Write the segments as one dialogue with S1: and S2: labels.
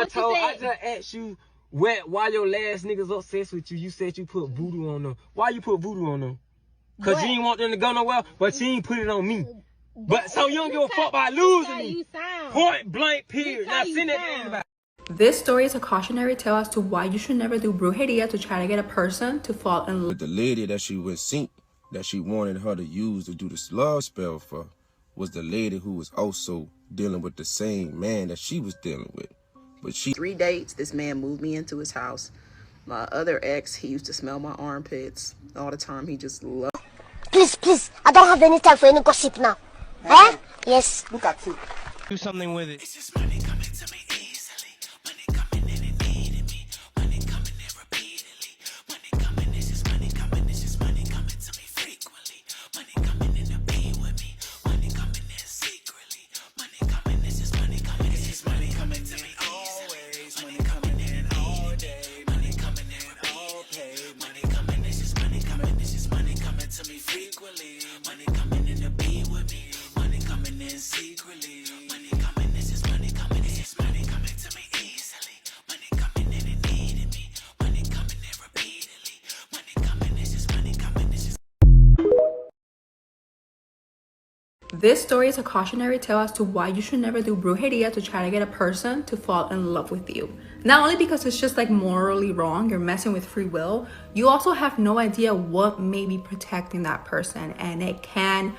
S1: I just asked you why your last niggas obsessed with you. You said you put voodoo on them. Why you put voodoo on them? Cause you ain't want them to go nowhere, but you ain't put it on me. But so you don't give a fuck about losing me. Point blank period. Now send that to anybody.
S2: This story is a cautionary tale as to why you should never do brujeria to try to get a person to fall in love.
S3: But the lady that she was seen, that she wanted her to use to do this love spell for, was the lady who was also dealing with the same man that she was dealing with. But she
S4: 3 dates, this man moved me into his house. My other ex, he used to smell my armpits all the time. He just loved.
S5: Please, I don't have any time for any gossip now. Huh? Yes. Look at you.
S1: Do something with it.
S6: It's just money coming to me easily. Money coming in and needing me. Money coming in repeatedly. Money coming, it's just money coming. It's just money coming to me frequently. Money coming in to be with me. Money coming in secretly. Money coming, it's just money coming. It's just money coming to me always. Money coming in all day. Money coming in all pay. Money coming, it's just money coming. It's just money coming to me frequently. Money coming in to be with me. Money coming in secretly. Money coming, it's just money coming. It's just money coming to me easily. Money coming in and needing me. Money coming in repeatedly. Money coming, it's just money coming. It's just.
S2: This story is a cautionary tale as to why you should never do brujeria to try to get a person to fall in love with you. Not only because it's just like morally wrong, you're messing with free will, you also have no idea what may be protecting that person, and it can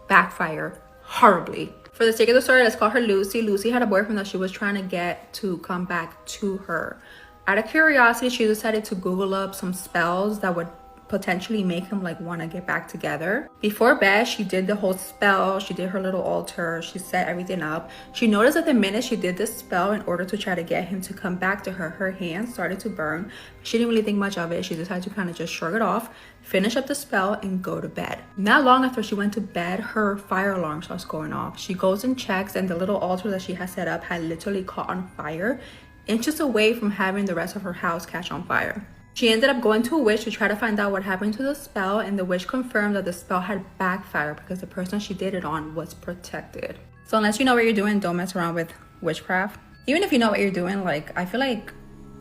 S2: backfire horribly. For the sake of the story, let's call her Lucy. Lucy had a boyfriend that she was trying to get to come back to her. Out of curiosity, she decided to Google up some spells that would potentially make him like want to get back together. Before bed, she did the whole spell. She did her little altar. She set everything up. She noticed that the minute she did this spell in order to try to get him to come back to her, her hands started to burn. She didn't really think much of it. She decided to kind of just shrug it off, finish up the spell, and go to bed. Not long after she went to bed, her fire alarm starts going off. She goes and checks, and the little altar that she had set up had literally caught on fire, inches away from having the rest of her house catch on fire. She ended up going to a witch to try to find out what happened to the spell, and the witch confirmed that the spell had backfired because the person she did it on was protected. So unless you know what you're doing, don't mess around with witchcraft. Even if you know what you're doing, like, I feel like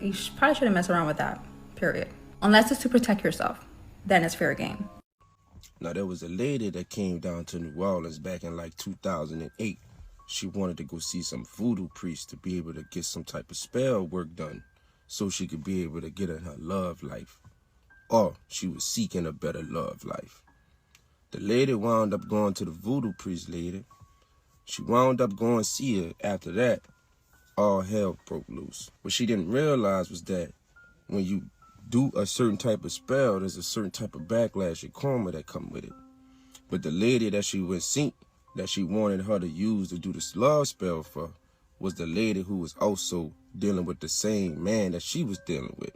S2: you probably shouldn't mess around with that, period. Unless it's to protect yourself, then it's fair game.
S3: Now, there was a lady that came down to New Orleans back in like 2008. She wanted to go see some voodoo priest to be able to get some type of spell work done, so she could be able to get in her love life. Or she was seeking a better love life. The lady wound up going to the voodoo priest lady. She wound up going to see her. After that, all hell broke loose. What she didn't realize was that when you do a certain type of spell, there's a certain type of backlash and karma that come with it. But the lady that she was seen, that she wanted her to use to do this love spell for, was the lady who was also dealing with the same man that she was dealing with.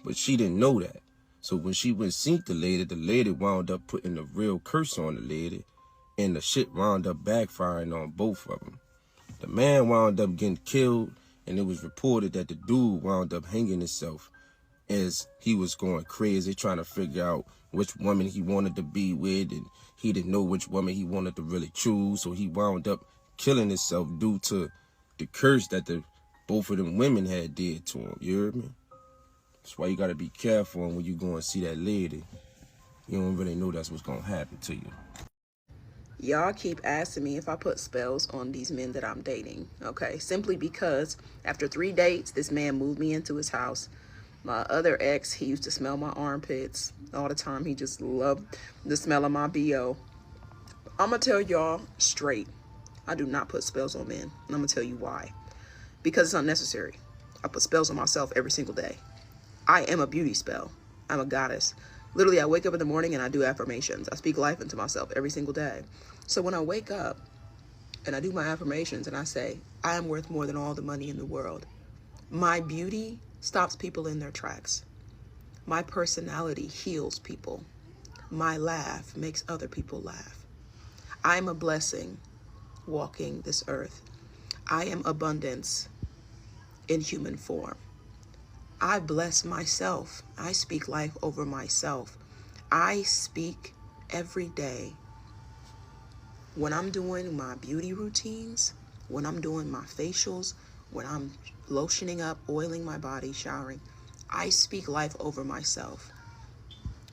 S3: But she didn't know that. So when she went see the lady wound up putting a real curse on the lady, and the shit wound up backfiring on both of them. The man wound up getting killed, and it was reported that the dude wound up hanging himself as he was going crazy trying to figure out which woman he wanted to be with, and he didn't know which woman he wanted to really choose, so he wound up killing himself due to the curse that both of them women had did to him. You heard me? That's why you gotta be careful when you go and see that lady. You don't really know that's what's gonna happen to you.
S4: Y'all keep asking me if I put spells on these men that I'm dating, okay? Simply because after 3 dates, this man moved me into his house. My other ex, he used to smell my armpits all the time. He just loved the smell of my BO. I'm gonna tell y'all straight, I do not put spells on men, and I'm gonna tell you why. Because it's unnecessary. I put spells on myself every single day. I am a beauty spell. I'm a goddess. Literally, I wake up in the morning and I do affirmations. I speak life into myself every single day. So when I wake up and I do my affirmations and I say, I am worth more than all the money in the world, my beauty stops people in their tracks. My personality heals people. My laugh makes other people laugh. I'm a blessing walking this earth. I am abundance in human form. I bless myself. I speak life over myself. I speak every day. When I'm doing my beauty routines, when I'm doing my facials, when I'm lotioning up, oiling my body, showering, I speak life over myself.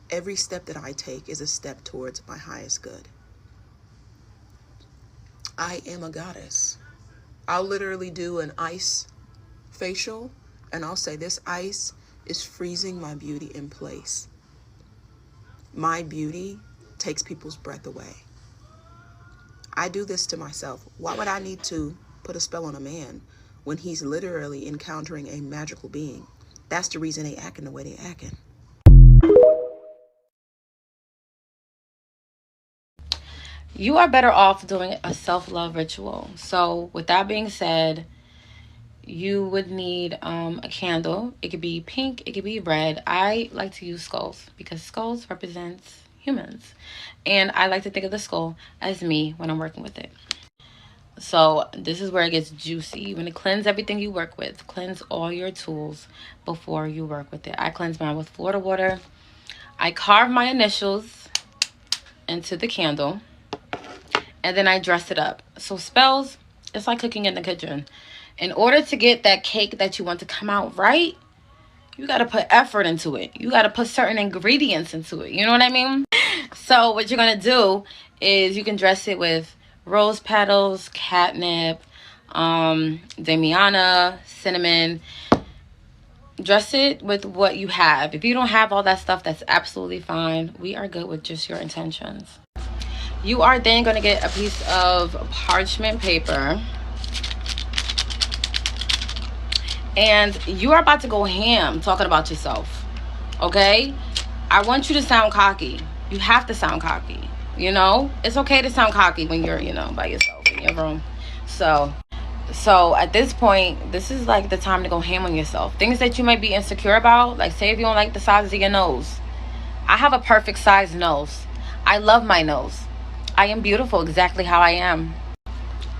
S4: Every step that I take is a step towards my highest good. I am a goddess. I'll literally do an ice facial and I'll say this ice is freezing my beauty in place. My beauty takes people's breath away. I do this to myself. Why would I need to put a spell on a man when he's literally encountering a magical being? That's the reason they acting the way they acting.
S7: You are better off doing a self-love ritual. So with that being said, you would need a candle. It could be pink, it could be red. I like to use skulls because skulls represents humans, and I like to think of the skull as me when I'm working with it. So this is where it gets juicy. You want to cleanse everything you work with. Cleanse all your tools before you work with it. I cleanse mine with Florida water. I carve my initials into the candle, and then I dress it up. So spells, it's like cooking in the kitchen. In order to get that cake that you want to come out right, you got to put effort into it. You got to put certain ingredients into it. You know what I mean? So what you're going to do is you can dress it with rose petals, catnip, damiana, cinnamon. Dress it with what you have. If you don't have all that stuff, that's absolutely fine. We are good with just your intentions. You are then going to get a piece of parchment paper. And you are about to go ham talking about yourself. Okay? I want you to sound cocky. You have to sound cocky. You know? It's okay to sound cocky when you're, you know, by yourself in your room. So at this point, this is like the time to go ham on yourself. Things that you might be insecure about. Like, say if you don't like the size of your nose. I have a perfect size nose. I love my nose. I am beautiful exactly how I am.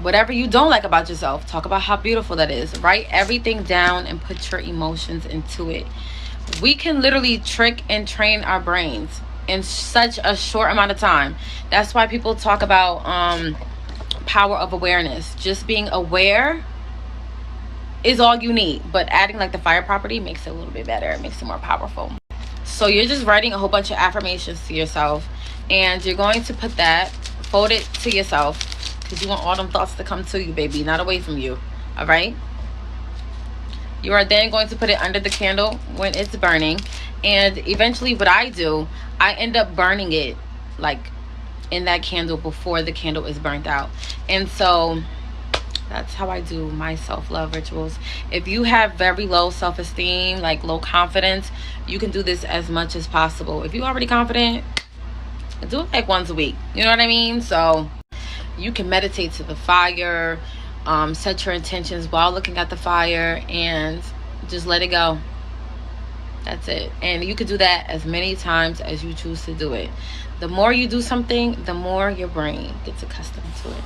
S7: Whatever you don't like about yourself, talk about how beautiful that is. Write everything down and put your emotions into it. We can literally trick and train our brains in such a short amount of time. That's why people talk about power of awareness. Just being aware is all you need, but adding like the fire property makes it a little bit better. It makes it more powerful. So you're just writing a whole bunch of affirmations to yourself, and you're going to put that, fold it to yourself, because you want all them thoughts to come to you, baby, not away from you. All right? You are then going to put it under the candle when it's burning. And eventually what I do, I end up burning it like in that candle before the candle is burnt out. And so that's how I do my self-love rituals. If you have very low self-esteem, like low confidence, you can do this as much as possible. If you're already confident, do it like once a week. You know what I mean? So you can meditate to the fire, set your intentions while looking at the fire, and just let it go. That's it. And you could do that as many times as you choose to do it. The more you do something, the more your brain gets accustomed to it.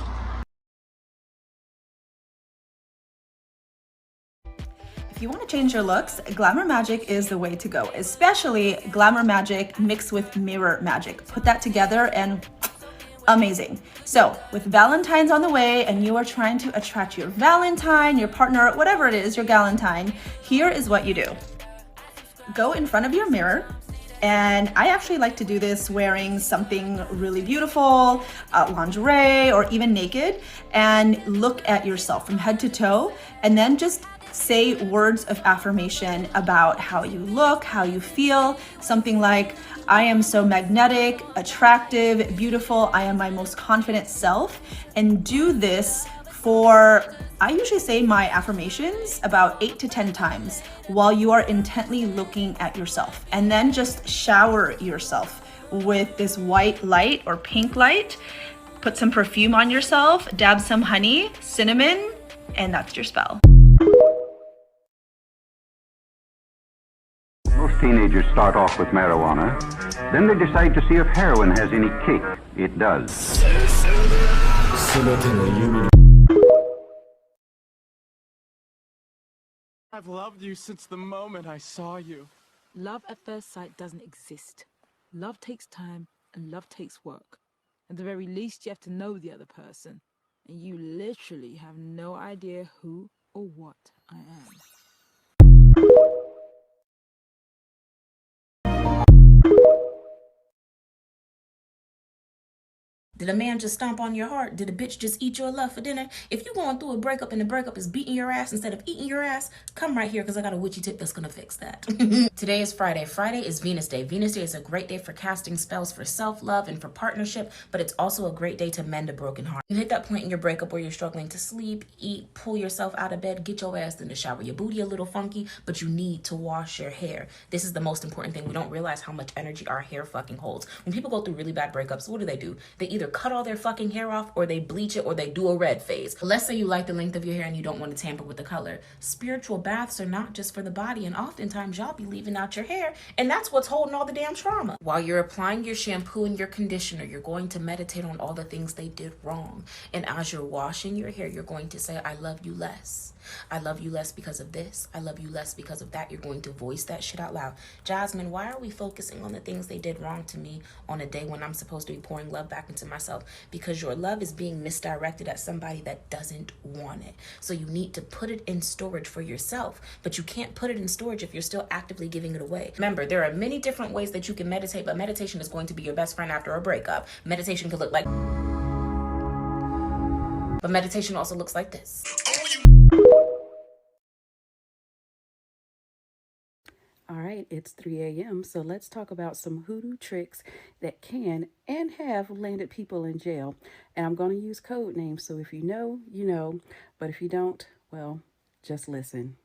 S2: If you want to change your looks, Glamour Magic is the way to go, especially Glamour Magic mixed with Mirror Magic. Put that together and amazing. So with Valentine's on the way and you are trying to attract your Valentine, your partner, whatever it is, your Galentine, here is what you do. Go in front of your mirror, and I actually like to do this wearing something really beautiful, lingerie or even naked, and look at yourself from head to toe, and then just say words of affirmation about how you look, how you feel. Something like, I am so magnetic, attractive, beautiful, I am my most confident self. And do this for, I usually say my affirmations about 8 to 10 times while you are intently looking at yourself. And then just shower yourself with this white light or pink light. Put some perfume on yourself, dab some honey, cinnamon, and that's your spell.
S8: Most teenagers start off with marijuana, then they decide to see if heroin has any kick. It does.
S9: I've loved you since the moment I saw you.
S10: Love at first sight doesn't exist. Love takes time and love takes work. At the very least, you have to know the other person, and you literally have no idea who or what I am.
S11: Did a man just stomp on your heart? Did a bitch just eat your love for dinner? If you're going through a breakup and the breakup is beating your ass instead of eating your ass, come right here because I got a witchy tip that's going to fix that. Today is Friday. Friday is Venus Day. Venus Day is a great day for casting spells for self-love and for partnership, but it's also a great day to mend a broken heart. You hit that point in your breakup where you're struggling to sleep, eat, pull yourself out of bed, get your ass in the shower. Your booty a little funky, but you need to wash your hair. This is the most important thing. We don't realize how much energy our hair fucking holds. When people go through really bad breakups, what do? They either cut all their fucking hair off or they bleach it or they do a red phase. Let's say you like the length of your hair and you don't want to tamper with the color. Spiritual baths are not just for the body, and oftentimes y'all be leaving out your hair, and that's what's holding all the damn trauma. While you're applying your shampoo and your conditioner, you're going to meditate on all the things they did wrong. And as you're washing your hair, you're going to say, I love you less. I love you less because of this. I love you less because of that. You're going to voice that shit out loud. Jasmine, why are we focusing on the things they did wrong to me on a day when I'm supposed to be pouring love back into myself? Because your love is being misdirected at somebody that doesn't want it. So you need to put it in storage for yourself, but you can't put it in storage if you're still actively giving it away. Remember, there are many different ways that you can meditate, but meditation is going to be your best friend after a breakup. Meditation could look like, but meditation also looks like this.
S12: All right, it's 3 a.m., so let's talk about some hoodoo tricks that can and have landed people in jail. And I'm going to use code names, so if you know, you know, but if you don't, well, just listen.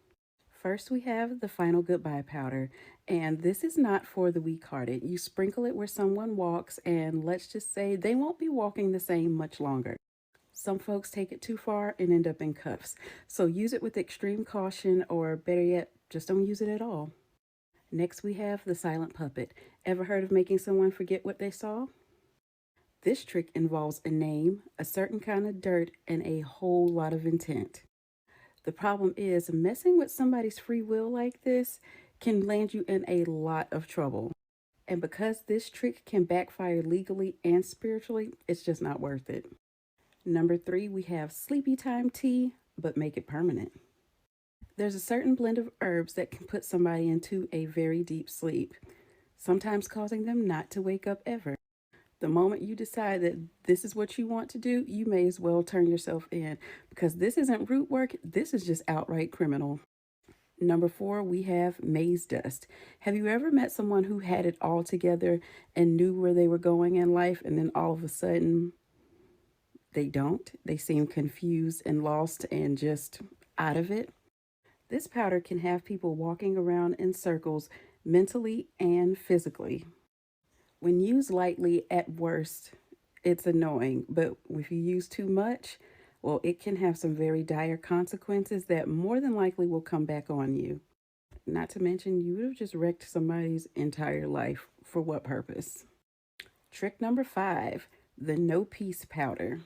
S12: First, we have the final goodbye powder, and this is not for the weak-hearted. You sprinkle it where someone walks, and let's just say they won't be walking the same much longer. Some folks take it too far and end up in cuffs, so use it with extreme caution, or better yet, just don't use it at all. Next, we have the silent puppet. Ever heard of making someone forget what they saw? This trick involves a name, a certain kind of dirt, and a whole lot of intent. The problem is, messing with somebody's free will like this can land you in a lot of trouble. And because this trick can backfire legally and spiritually, it's just not worth it. Number 3, we have sleepy time tea, but make it permanent. There's a certain blend of herbs that can put somebody into a very deep sleep, sometimes causing them not to wake up ever. The moment you decide that this is what you want to do, you may as well turn yourself in, because this isn't root work, this is just outright criminal. Number 4, we have maize dust. Have you ever met someone who had it all together and knew where they were going in life, and then all of a sudden they don't? They seem confused and lost and just out of it. This powder can have people walking around in circles mentally and physically. When used lightly, at worst, it's annoying, but if you use too much, well, it can have some very dire consequences that more than likely will come back on you. Not to mention, you would have just wrecked somebody's entire life. For what purpose? Trick number 5, the no peace powder.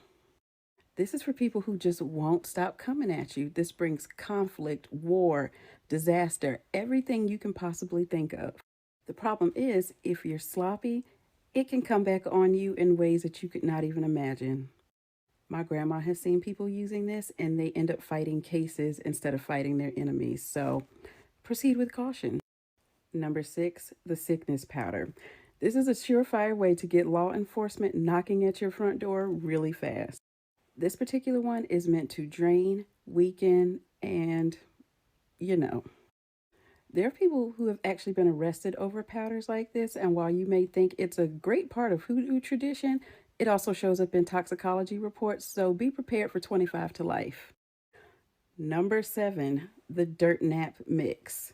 S12: This is for people who just won't stop coming at you. This brings conflict, war, disaster, everything you can possibly think of. The problem is, if you're sloppy, it can come back on you in ways that you could not even imagine. My grandma has seen people using this, and they end up fighting cases instead of fighting their enemies. So proceed with caution. Number 6, the sickness powder. This is a surefire way to get law enforcement knocking at your front door really fast. This particular one is meant to drain, weaken, and, you know. There are people who have actually been arrested over powders like this, and while you may think it's a great part of hoodoo tradition, it also shows up in toxicology reports, so be prepared for 25 to life. Number 7, the dirt nap mix.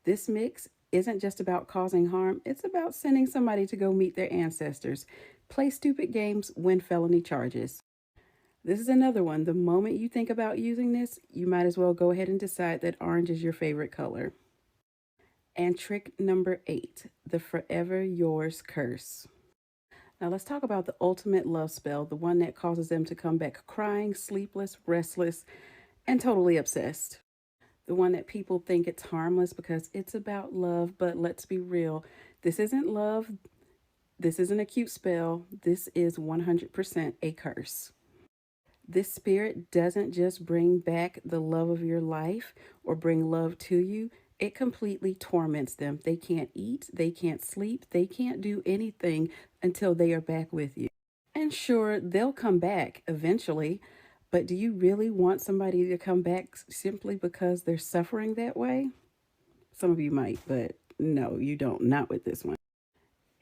S12: This mix isn't just about causing harm, it's about sending somebody to go meet their ancestors, play stupid games, win felony charges. This is another one. The moment you think about using this, you might as well go ahead and decide that orange is your favorite color. And trick number 8, the Forever Yours curse. Now let's talk about the ultimate love spell, the one that causes them to come back crying, sleepless, restless, and totally obsessed. The one that people think it's harmless because it's about love, but let's be real. This isn't love. This isn't a cute spell. This is 100% a curse. This spirit doesn't just bring back the love of your life or bring love to you. It completely torments them. They can't eat, they can't sleep, they can't do anything until they are back with you. And sure, they'll come back eventually, but do you really want somebody to come back simply because they're suffering that way? Some of you might, but no, you don't. Not with this one.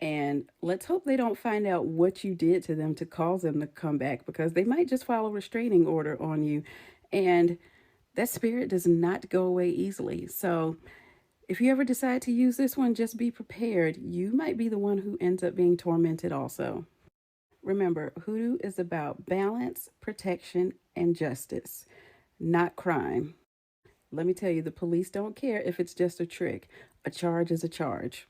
S12: And let's hope they don't find out what you did to them to cause them to come back, because they might just file a restraining order on you. And that spirit does not go away easily. So if you ever decide to use this one, just be prepared. You might be the one who ends up being tormented also. Remember, hoodoo is about balance, protection, and justice, not crime. Let me tell you, the police don't care if it's just a trick. A charge is a charge.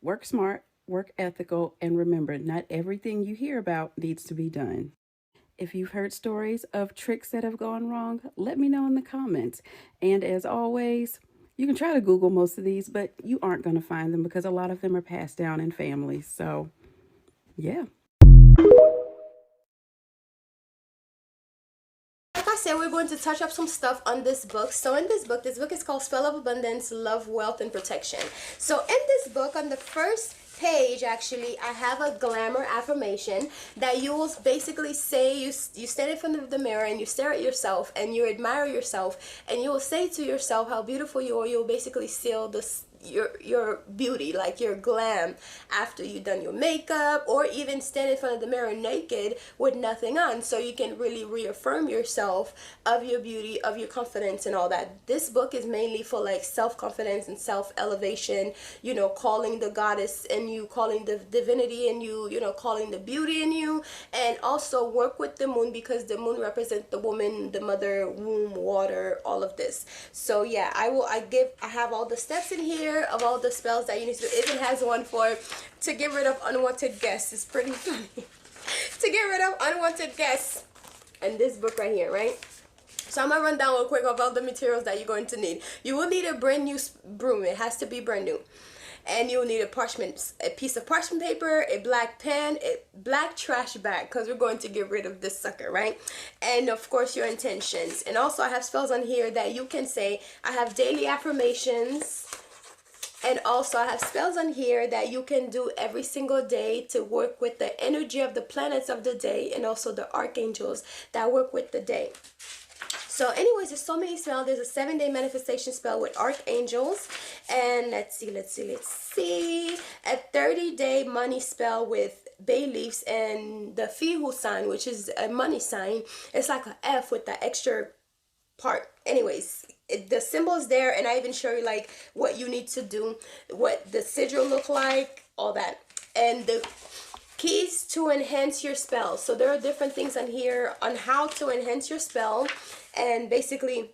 S12: Work smart, work ethical, and remember, not everything you hear about needs to be done. If you've heard stories of tricks that have gone wrong, let me know in the comments. And as always, you can try to Google most of these, but you aren't going to find them because a lot of them are passed down in families. So, yeah.
S13: Like I said, we're going to touch up some stuff on this book. So in this book is called Spell of Abundance, Love, Wealth, and Protection. So in this book, on the first page, actually, I have a glamour affirmation that you will basically say, you stand in front of the mirror and you stare at yourself and you admire yourself and you will say to yourself how beautiful you are. You'll basically seal this your beauty, like your glam, after you've done your makeup, or even stand in front of the mirror naked with nothing on, so you can really reaffirm yourself of your beauty, of your confidence, and all that. This book is mainly for like self-confidence and self-elevation, you know, calling the goddess in you, calling the divinity in you, you know, calling the beauty in you, and also work with the moon, because the moon represents the woman, the mother, womb, water, all of this. So yeah, I have all the steps in here of all the spells that you need to do. It even has one to get rid of unwanted guests. It's pretty funny. To get rid of unwanted guests. And this book right here, right? So I'm gonna run down real quick of all the materials that you're going to need. You will need a brand new broom. It has to be brand new. And you'll need a piece of parchment paper, a black pen, a black trash bag, because we're going to get rid of this sucker, right? And of course your intentions. And also I have spells on here that you can say. I have daily affirmations. And also I have spells on here that you can do every single day to work with the energy of the planets of the day, and also the archangels that work with the day. So anyways, there's so many spells. There's a 7-day manifestation spell with archangels. And let's see. A 30-day money spell with bay leaves and the Fihu sign, which is a money sign. It's like an F with the extra part. Anyways, the symbol's there, and I even show you like what you need to do, what the sigil look like, all that. And the keys to enhance your spell. So there are different things on here on how to enhance your spell and basically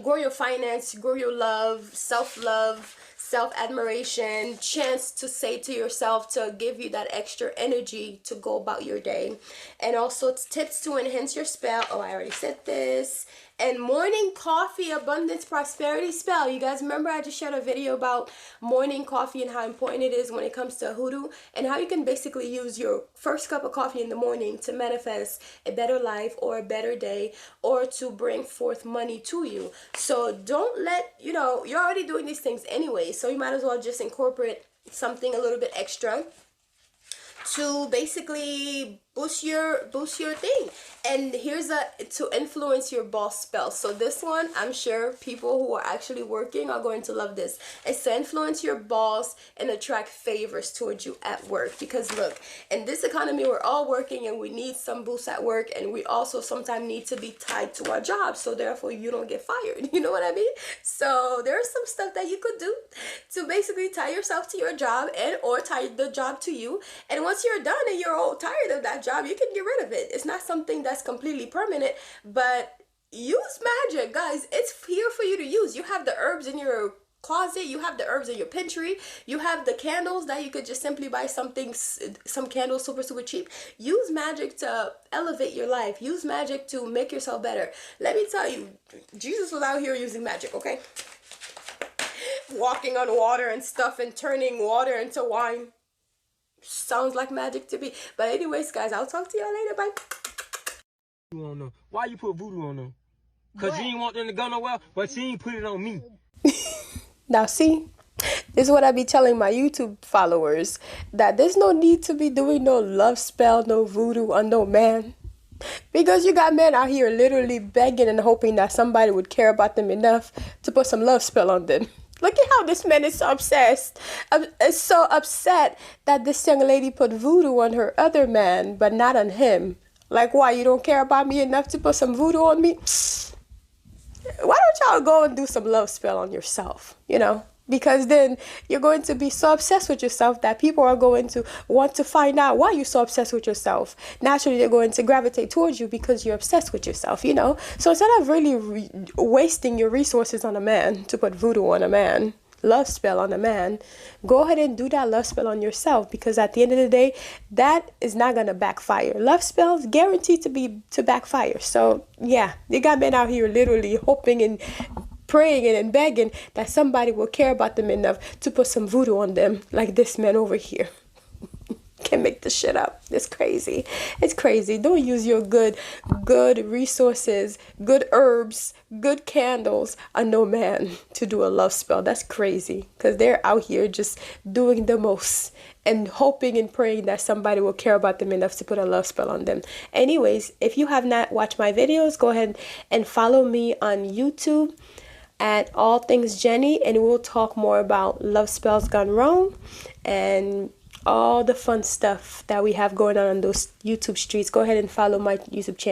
S13: grow your finance, grow your love, self-love, self-admiration, chance to say to yourself to give you that extra energy to go about your day. And also tips to enhance your spell. Oh, I already said this. And morning coffee abundance prosperity spell. You guys remember I just shared a video about morning coffee and how important it is when it comes to hoodoo, and how you can basically use your first cup of coffee in the morning to manifest a better life or a better day, or to bring forth money to you. So don't let, you know, you're already doing these things anyway, so you might as well just incorporate something a little bit extra to basically boost your thing. And here's to influence your boss spell. So this one, I'm sure people who are actually working are going to love this. It's to influence your boss and attract favors towards you at work. Because look, in this economy, we're all working and we need some boost at work, and we also sometimes need to be tied to our job, so therefore you don't get fired. You know what I mean? So there's some stuff that you could do to basically tie yourself to your job, and or tie the job to you. And once you're done and you're all tired of that job, you can get rid of it. It's not something that's completely permanent, but use magic, guys. It's here for you to use. You have the herbs in your closet, you have the herbs in your pantry, you have the candles that you could just simply buy some candles super cheap. Use magic to elevate your life. Use magic to make yourself better. Let me tell you, Jesus was out here using magic, okay? Walking on water and stuff and turning water into wine. Sounds like magic to me. But anyways, guys, I'll talk to y'all later. Bye.
S1: On them. Why you put voodoo on them? Because you ain't want them to go nowhere, but you ain't put it on me.
S13: Now see, this is what I be telling my YouTube followers, that there's no need to be doing no love spell, no voodoo on no man. Because you got men out here literally begging and hoping that somebody would care about them enough to put some love spell on them. Look at how this man is so obsessed. Is so upset that this young lady put voodoo on her other man, but not on him. Like, why? You don't care about me enough to put some voodoo on me? Why don't y'all go and do some love spell on yourself, you know? Because then you're going to be so obsessed with yourself that people are going to want to find out why you're so obsessed with yourself. Naturally, they're going to gravitate towards you because you're obsessed with yourself, you know? So instead of really wasting your resources on a man to put voodoo on a man, love spell on a man, go ahead and do that love spell on yourself, because at the end of the day, that is not going to backfire. Love spells guaranteed to backfire. So yeah, they got men out here literally hoping and praying and begging that somebody will care about them enough to put some voodoo on them, like this man over here. Can't make this shit up. It's crazy. It's crazy. Don't use your good resources, good herbs, good candles on no man to do a love spell. That's crazy, because they're out here just doing the most and hoping and praying that somebody will care about them enough to put a love spell on them. Anyways, if you have not watched my videos, go ahead and follow me on YouTube at All Things Jenny, and we'll talk more about love spells gone wrong and all the fun stuff that we have going on those YouTube streets. Go ahead and follow my YouTube channel.